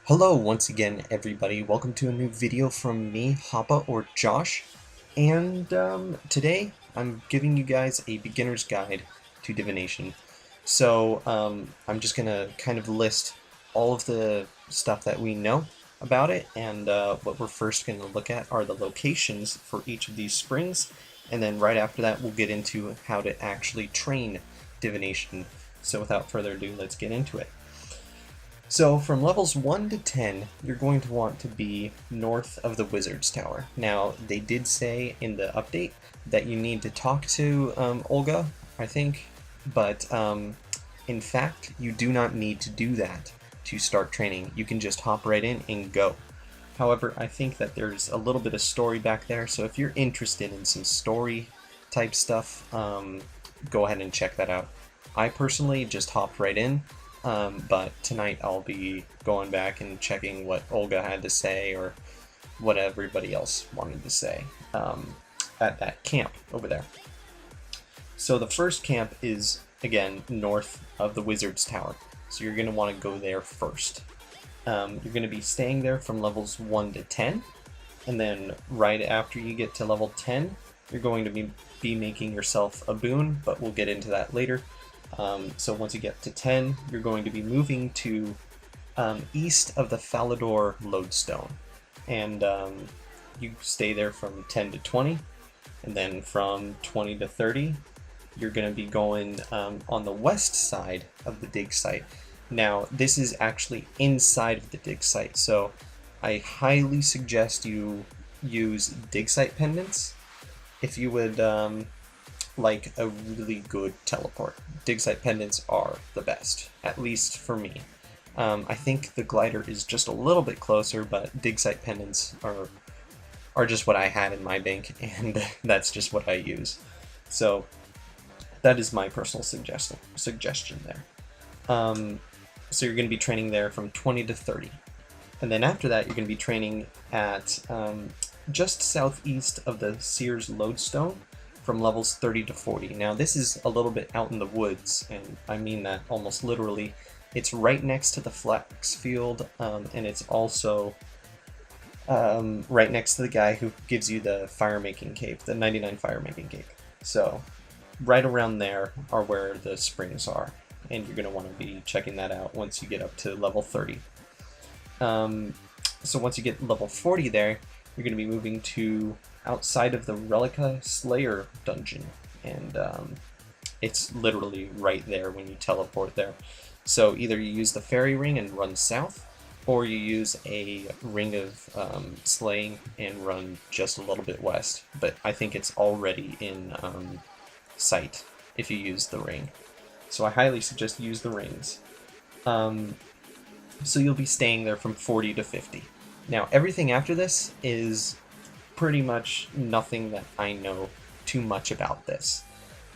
Hello once again everybody, welcome to a new video from me, Hoppa or Josh, and today I'm giving you guys a beginner's guide to Divination. So I'm just gonna kind of list all of the stuff that we know about it, and what we're first gonna look at are the locations for each of these springs, and then right after that we'll get into how to actually train Divination. So without further ado, let's get into it. So from levels 1 to 10, you're going to want to be north of the Wizard's Tower. Now, they did say in the update that you need to talk to Olga, I think, but in fact, you do not need to do that to start training. You can just hop right in and go. However, I think that there's a little bit of story back there, so if you're interested in some story type stuff, go ahead and check that out. I personally just hopped right in. But tonight I'll be going back and checking what Olga had to say or what everybody else wanted to say at that camp over there. So the first camp is, again, north of the Wizard's Tower. So you're going to want to go there first. You're going to be staying there from levels 1 to 10. And then right after you get to level 10, you're going to be making yourself a boon, but we'll get into that later. So once you get to 10, you're going to be moving to east of the Falador Lodestone, and you stay there from 10 to 20, and then from 20 to 30, you're going to be going on the west side of the dig site. Now, this is actually inside of the dig site, so I highly suggest you use dig site pendants if you would like a really good teleport. Dig site pendants are the best, at least for me. I think the glider is just a little bit closer, but dig site pendants are just what I had in my bank, and that's just what I use. So that is my personal suggestion there. So you're going to be training there from 20 to 30. And then after that, you're going to be training at just southeast of the Sears Lodestone, from levels 30 to 40. Now this is a little bit out in the woods, and I mean that almost literally. It's right next to the flex field, and it's also right next to the guy who gives you the fire making cape, the 99 fire making cape. So right around there are where the springs are, and you're going to want to be checking that out once you get up to level 30. So once you get level 40 there, you're going to be moving to outside of the Relica Slayer dungeon, and it's literally right there when you teleport there. So either you use the fairy ring and run south, or you use a ring of slaying and run just a little bit west, but I think it's already in sight if you use the ring. So I highly suggest you use the rings. So you'll be staying there from 40 to 50. Now everything after this is pretty much nothing that I know too much about this,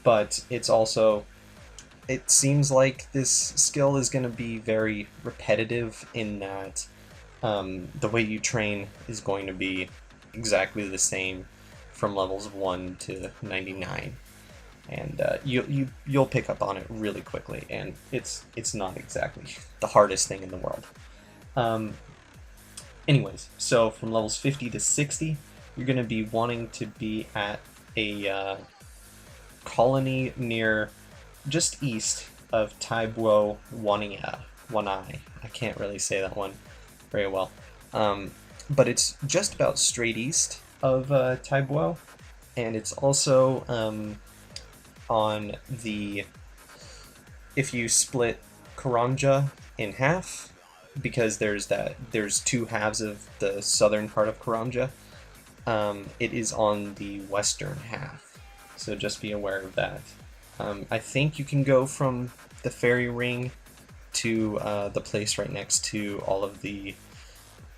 but it's also, it seems like this skill is going to be very repetitive in that the way you train is going to be exactly the same from levels 1 to 99, and you'll pick up on it really quickly, and it's not exactly the hardest thing in the world. Anyways, so from levels 50 to 60, you're going to be wanting to be at a colony near just east of Taibuo Wanai. I can't really say that one very well. But it's just about straight east of Taibuo, and it's also on the, if you split Karanja in half, because there's two halves of the southern part of Karanja, it is on the western half, so just be aware of that. I think you can go from the fairy ring to the place right next to all of the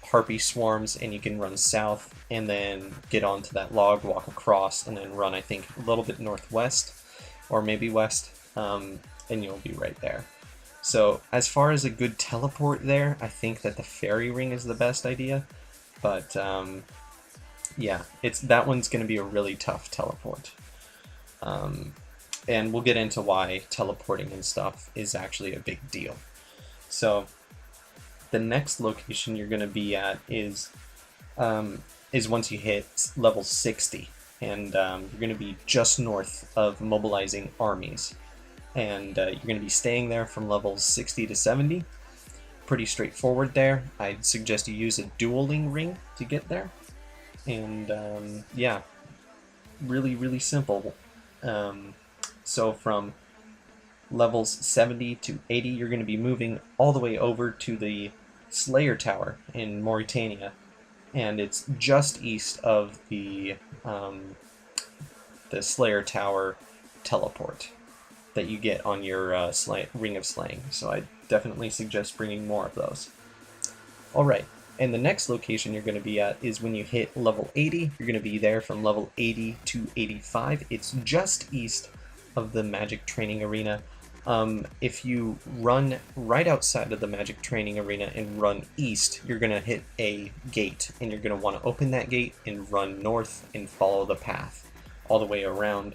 harpy swarms, and you can run south and then get onto that log, walk across, and then run, I think, a little bit northwest or maybe west, and you'll be right there. So as far as a good teleport there, I think that the fairy ring is the best idea, but yeah, that one's going to be a really tough teleport. And we'll get into why teleporting and stuff is actually a big deal. So the next location you're going to be at is once you hit level 60, and you're going to be just north of mobilizing armies, and you're going to be staying there from levels 60 to 70. Pretty straightforward there. I'd suggest you use a dueling ring to get there, and yeah, really simple. So from levels 70 to 80, you're going to be moving all the way over to the Slayer Tower in Mauritania, and it's just east of the Slayer Tower teleport that you get on your Ring of Slaying. So I definitely suggest bringing more of those. Alright, and the next location you're going to be at is when you hit level 80. You're going to be there from level 80 to 85. It's just east of the Magic Training Arena. If you run right outside of the Magic Training Arena and run east, you're going to hit a gate, and you're going to want to open that gate and run north and follow the path all the way around,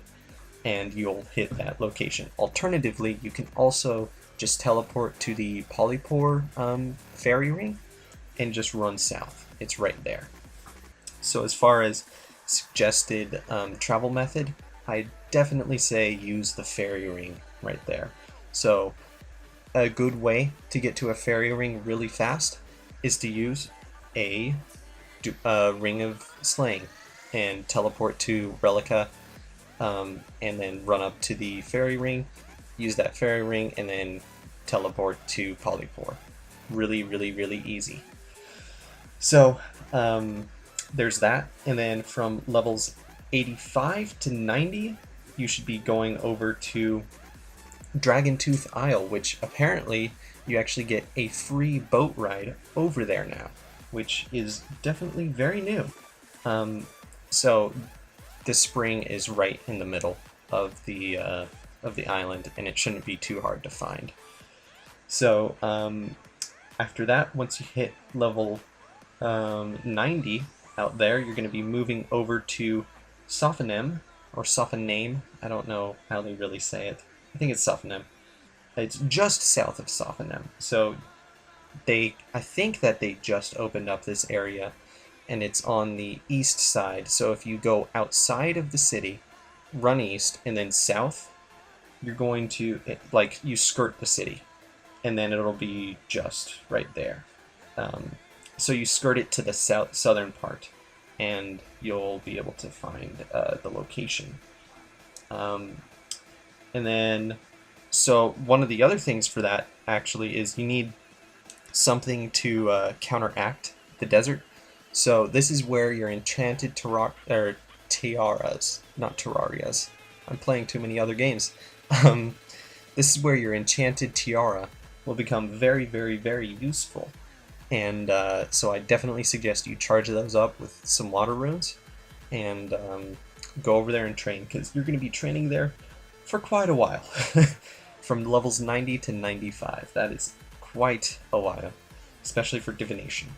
and you'll hit that location. Alternatively, you can also just teleport to the Polypore fairy ring and just run south. It's right there. So as far as suggested travel method, I definitely say use the fairy ring right there. So a good way to get to a fairy ring really fast is to use a Ring of Slaying and teleport to Relica, and then run up to the fairy ring, use that fairy ring, and then teleport to Polypore. Really easy. So there's that, and then from levels 85 to 90, you should be going over to Dragontooth Isle, which apparently you actually get a free boat ride over there now, which is definitely very new. So this spring is right in the middle of the island, and it shouldn't be too hard to find. So after that, once you hit level 90 out there, you're going to be moving over to Sophanem, or Sophaname. I don't know how they really say it. I think it's Sophanem. It's just south of Sophanem. So I think that they just opened up this area, and it's on the east side. So if you go outside of the city, run east, and then south, you're going to, like, you skirt the city, and then it'll be just right there. So you skirt it to the southern part, and you'll be able to find the location. And then, so one of the other things for that actually is you need something to counteract the desert. So this is where your enchanted tiaras, not terrarias. I'm playing too many other games. This is where your enchanted tiara will become very useful. And so I definitely suggest you charge those up with some water runes and go over there and train, because you're going to be training there for quite a while. From levels 90 to 95. That is quite a while, especially for Divination.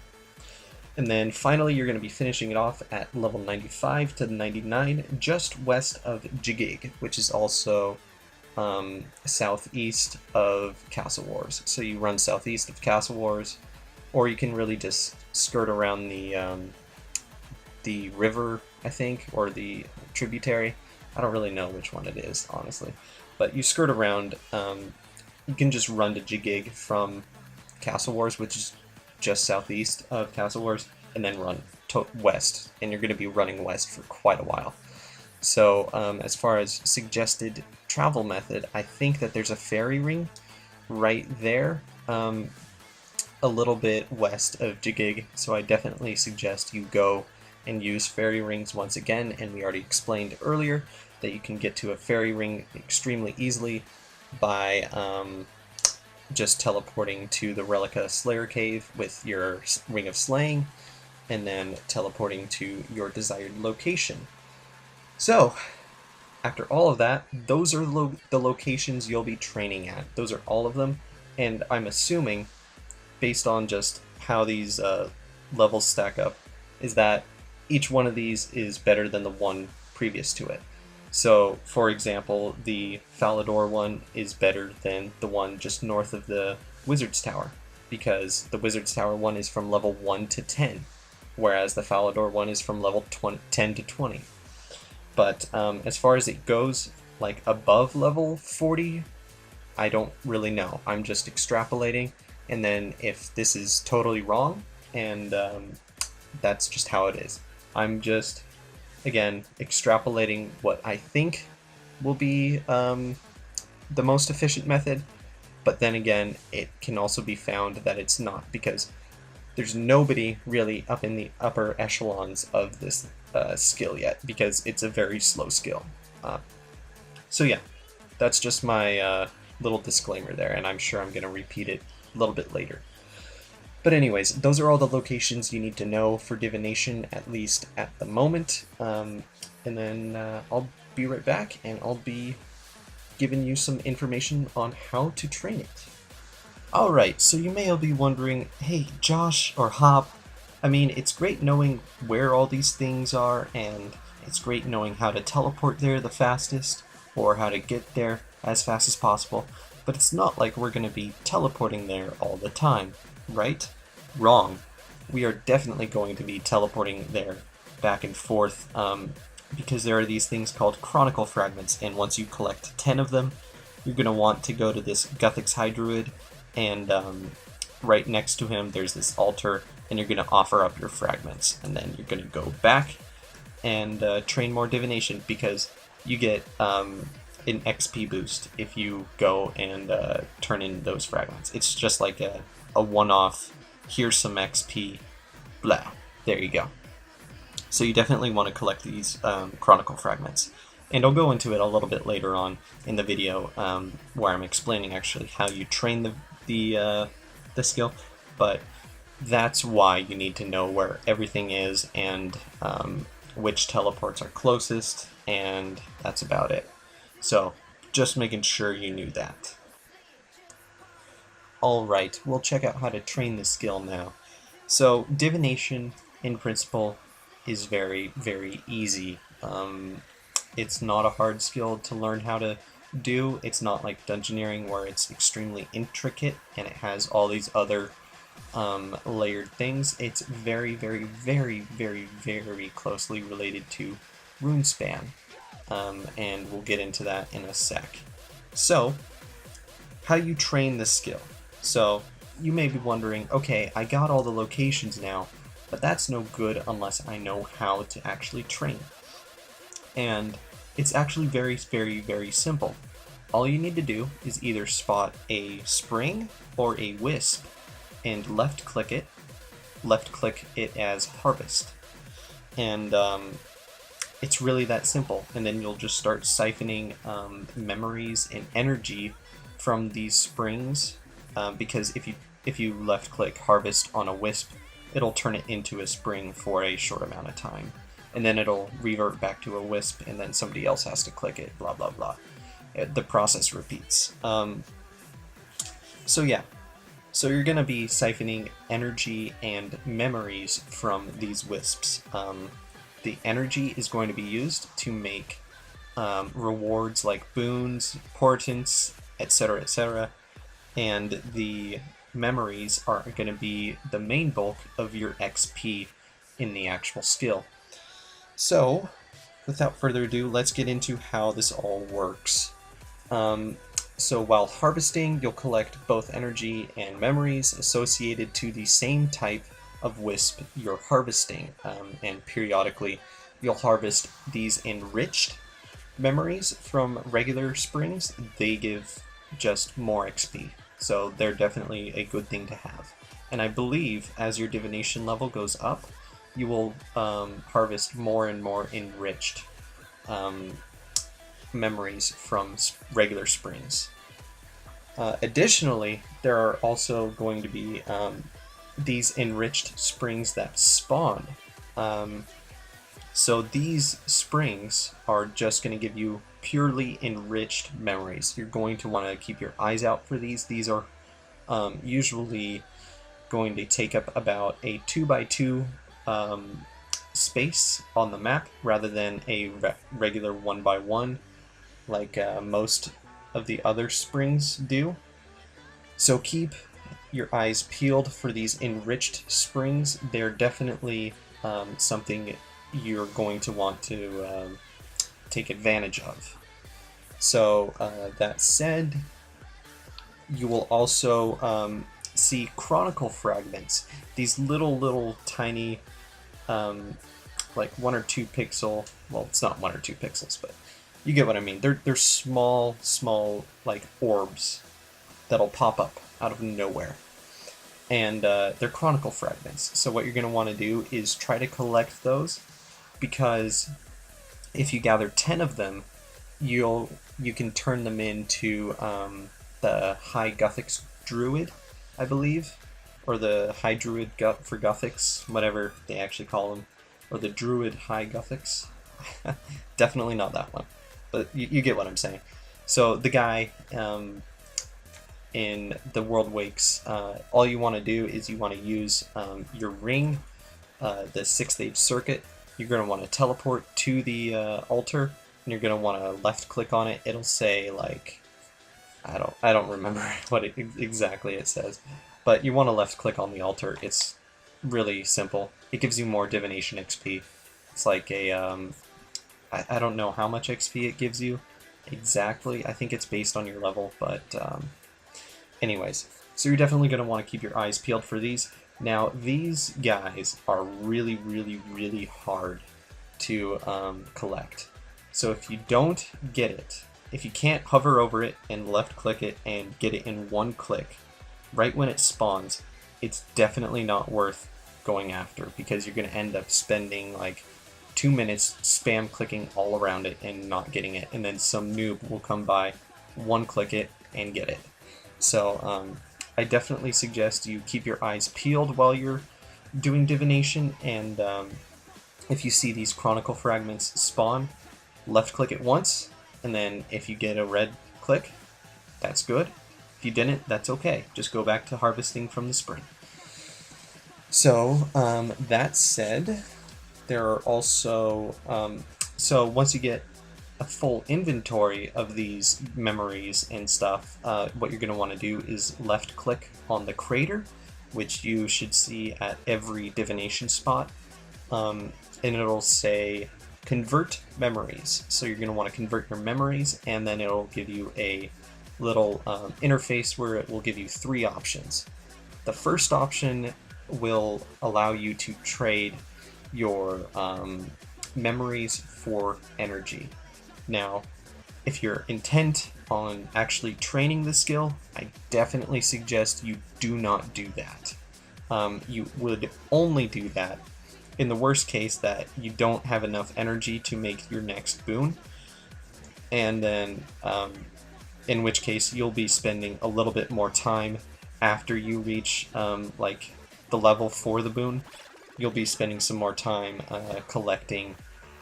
And then finally, you're going to be finishing it off at level 95 to 99, just west of Jigig, which is also southeast of Castle Wars. So you run southeast of Castle Wars, or you can really just skirt around the river, I think, or the tributary. I don't really know which one it is, honestly. But you skirt around. You can just run to Jigig from Castle Wars, which is just southeast of Castle Wars, and then run west. And you're going to be running west for quite a while. So as far as suggested travel method, I think that there's a fairy ring right there, a little bit west of Jigig. So I definitely suggest you go and use fairy rings once again, and we already explained earlier that you can get to a fairy ring extremely easily by just teleporting to the Relica Slayer Cave with your Ring of Slaying, and then teleporting to your desired location. So, after all of that, those are the locations you'll be training at. Those are all of them, and I'm assuming, based on just how these levels stack up, is that each one of these is better than the one previous to it. So, for example, the Falador one is better than the one just north of the Wizard's Tower. because the Wizard's Tower one is from level 1 to 10, whereas the Falador one is from level 10 to 20. But as far as it goes, like above level 40, I don't really know. I'm just extrapolating, and then if this is totally wrong, and that's just how it is. I'm just, again, extrapolating what I think will be the most efficient method, but then again, it can also be found that it's not, because there's nobody really up in the upper echelons of this skill yet, because it's a very slow skill. So yeah, that's just my little disclaimer there, and I'm sure I'm going to repeat it a little bit later. But anyways, those are all the locations you need to know for Divination, at least at the moment. And then I'll be right back, and I'll be giving you some information on how to train it. Alright, so you may all be wondering, hey Josh or Hop, I mean, it's great knowing where all these things are, and it's great knowing how to teleport there the fastest, or how to get there as fast as possible, but it's not like we're going to be teleporting there all the time, right? Wrong. We are definitely going to be teleporting there back and forth, because there are these things called chronicle fragments, and once you collect 10 of them, you're going to want to go to this Guthix High Druid, and right next to him there's this altar, and you're going to offer up your fragments, and then you're going to go back and train more Divination, because you get an XP boost if you go and turn in those fragments. It's just like a one-off, here's some XP, blah, there you go. So you definitely want to collect these chronicle fragments. And I'll go into it a little bit later on in the video, where I'm explaining actually how you train the skill, but that's why you need to know where everything is, and which teleports are closest, and that's about it. So just making sure you knew that. Alright, we'll check out how to train the skill now. So Divination, in principle, is very, very easy. It's not a hard skill to learn how to do. It's not like Dungeoneering, where it's extremely intricate and it has all these other layered things. It's very, very, very, very, very closely related to RuneSpan, and we'll get into that in a sec. So, how you train this skill. So, you may be wondering, okay, I got all the locations now, but that's no good unless I know how to actually train. And it's actually very, very, very simple. All you need to do is either spot a spring or a wisp and left click it as harvest. And it's really that simple. And then you'll just start siphoning memories and energy from these springs, because if you left click harvest on a wisp, it'll turn it into a spring for a short amount of time, and then it'll revert back to a wisp, and then somebody else has to click it, blah blah blah. The process repeats. So yeah, so you're gonna be siphoning energy and memories from these wisps. The energy is going to be used to make rewards like boons, portents, etc., etc., and the memories are going to be the main bulk of your XP in the actual skill. So, without further ado, let's get into how this all works. So while harvesting, you'll collect both energy and memories associated to the same type of wisp you're harvesting, and periodically you'll harvest these enriched memories from regular springs. They give just more XP. So they're definitely a good thing to have. And I believe as your divination level goes up, you will harvest more and more enriched memories from regular springs. Additionally, there are also going to be these enriched springs that spawn. So these springs are just going to give you purely enriched memories. You're going to want to keep your eyes out for these. These are usually going to take up about a 2x2 space on the map, rather than a regular 1x1 like most of the other springs do. So keep your eyes peeled for these enriched springs. They're definitely something you're going to want to take advantage of. So that said, you will also see chronicle fragments. These little tiny, like 1 or 2 pixel. Well, it's not 1 or 2 pixels, but you get what I mean. They're small like orbs that'll pop up out of nowhere, and they're chronicle fragments. So what you're going to want to do is try to collect those, because if you gather 10 of them, you can turn them into the High Guthix Druid, I believe, or the High Druid for Guthix, whatever they actually call them, or the Druid High Guthix. Definitely not that one, but you get what I'm saying. So the guy in the World Wakes, all you want to do is you want to use your ring, the 6th Age Circuit. You're going to want to teleport to the altar, and you're going to want to left click on it. It'll say, like, I don't remember what exactly it says, but you want to left click on the altar. It's really simple. It gives you more Divination XP. It's like a I don't know how much XP it gives you exactly. I think it's based on your level, but anyways, so you're definitely going to want to keep your eyes peeled for these. Now, these guys are really hard to collect. So if you don't get it, if you can't hover over it and left click it and get it in one click, right when it spawns, it's definitely not worth going after, because you're going to end up spending like 2 minutes spam clicking all around it and not getting it, and then some noob will come by, one click it, and get it. So I definitely suggest you keep your eyes peeled while you're doing divination, and if you see these chronicle fragments spawn, left click it once, and then if you get a red click, that's good. If you didn't, that's okay. Just go back to harvesting from the spring. So that said, there are also, so once you get a full inventory of these memories and stuff, what you're going to want to do is left click on the crater, which you should see at every divination spot, and it'll say convert memories. So you're going to want to convert your memories, and then it'll give you a little interface where it will give you 3 options. The first option will allow you to trade your memories for energy. Now, if you're intent on actually training the skill, I definitely suggest you do not do that. You would only do that in the worst case that you don't have enough energy to make your next boon, and then in which case you'll be spending a little bit more time after you reach like the level for the boon. You'll be spending some more time collecting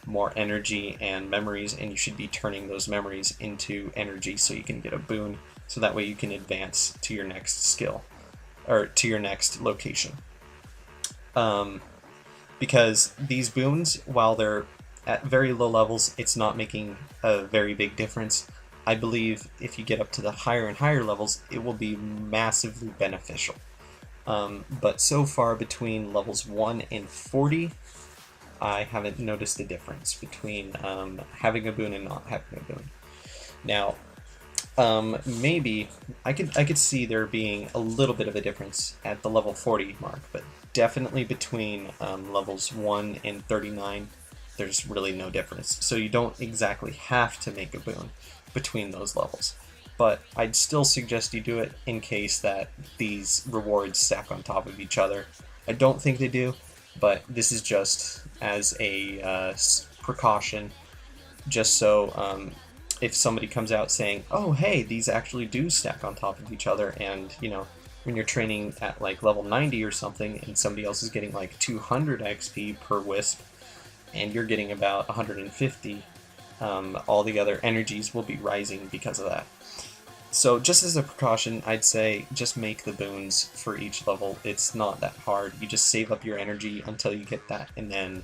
more energy and memories, and you should be turning those memories into energy so you can get a boon, so that way you can advance to your next skill, or to your next location. Because these boons, while they're at very low levels, it's not making a very big difference. I believe if you get up to the higher and higher levels, it will be massively beneficial. But so far, between levels 1 and 40, I haven't noticed a difference between having a boon and not having a boon. Now, maybe I could see there being a little bit of a difference at the level 40 mark, but definitely between levels 1 and 39, there's really no difference. So you don't exactly have to make a boon between those levels. But I'd still suggest you do it in case that these rewards stack on top of each other. I don't think they do, but this is just as a precaution, just so if somebody comes out saying, oh hey, these actually do stack on top of each other, and you know, when you're training at like level 90 or something and somebody else is getting like 200 XP per wisp and you're getting about 150, all the other energies will be rising because of that. So just as a precaution, I'd say just make the boons for each level. It's not that hard. You just save up your energy until you get that, and then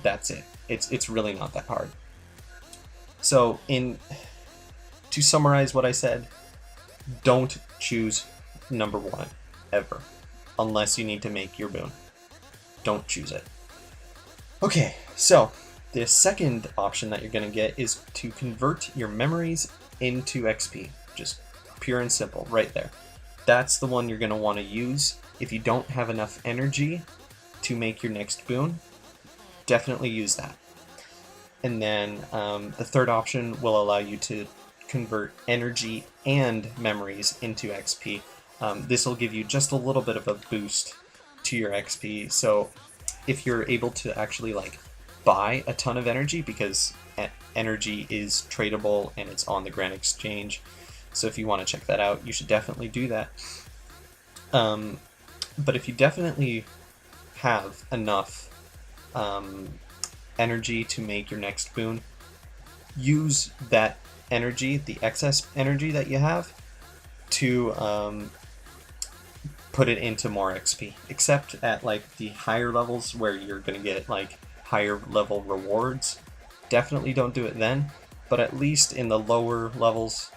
that's it. It's really not that hard. So to summarize what I said, don't choose number one ever, unless you need to make your boon. Don't choose it. Okay, so the second option that you're going to get is to convert your memories into XP. Just pure and simple, right there. That's the one you're going to want to use if you don't have enough energy to make your next boon. Definitely use that. And then the third option will allow you to convert energy and memories into XP. This will give you just a little bit of a boost to your XP. So if you're able to actually like buy a ton of energy, because energy is tradable and it's on the Grand Exchange, so if you want to check that out, you should definitely do that. But if you definitely have enough energy to make your next boon, use that energy, the excess energy that you have, to put it into more XP. Except at like the higher levels where you're going to get like higher level rewards, definitely don't do it then, but at least in the lower levels,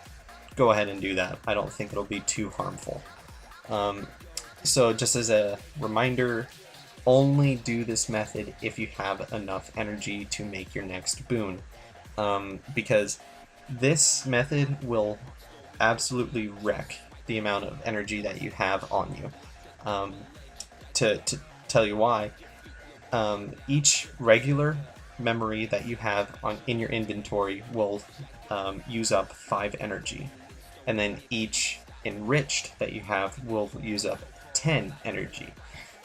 go ahead and do that. I don't think it'll be too harmful. So just as a reminder, only do this method if you have enough energy to make your next boon, because this method will absolutely wreck the amount of energy that you have on you. To tell you why, each regular memory that you have in your inventory will use up 5 energy, and then each enriched that you have will use up 10 energy.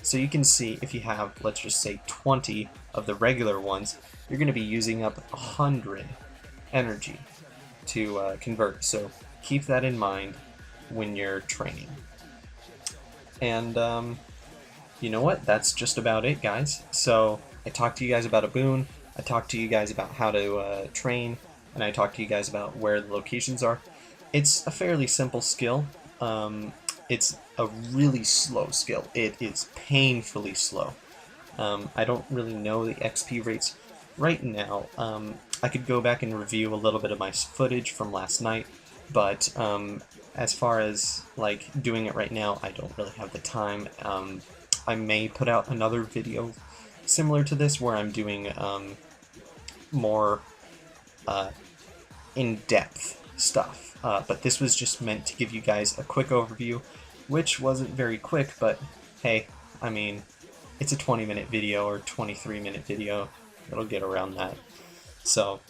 So you can see if you have, let's just say, 20 of the regular ones, you're going to be using up 100 energy to convert. So keep that in mind when you're training. And you know what? That's just about it, guys. So I talked to you guys about a boon, I talked to you guys about how to train, and I talked to you guys about where the locations are. It's a fairly simple skill. It's a really slow skill. It is painfully slow. I don't really know the XP rates right now. I could go back and review a little bit of my footage from last night, but as far as like doing it right now, I don't really have the time. I may put out another video similar to this where I'm doing more in-depth stuff. But this was just meant to give you guys a quick overview, which wasn't very quick, but hey, I mean, it's a 20-minute video or 23-minute video. It'll get around that. So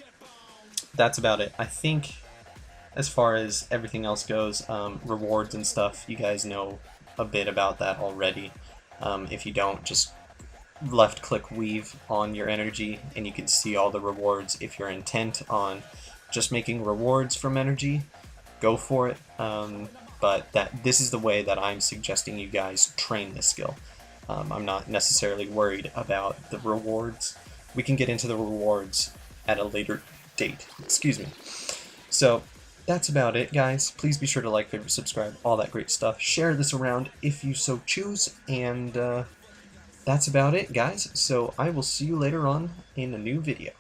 that's about it. I think as far as everything else goes, rewards and stuff, you guys know a bit about that already. If you don't, just left-click weave on your energy and you can see all the rewards. If you're intent on just making rewards from energy, go for it. But this is the way that I'm suggesting you guys train this skill. I'm not necessarily worried about the rewards. We can get into the rewards at a later date. Excuse me. So that's about it, guys. Please be sure to like, favorite, subscribe, all that great stuff. Share this around if you so choose. And that's about it, guys. So I will see you later on in a new video.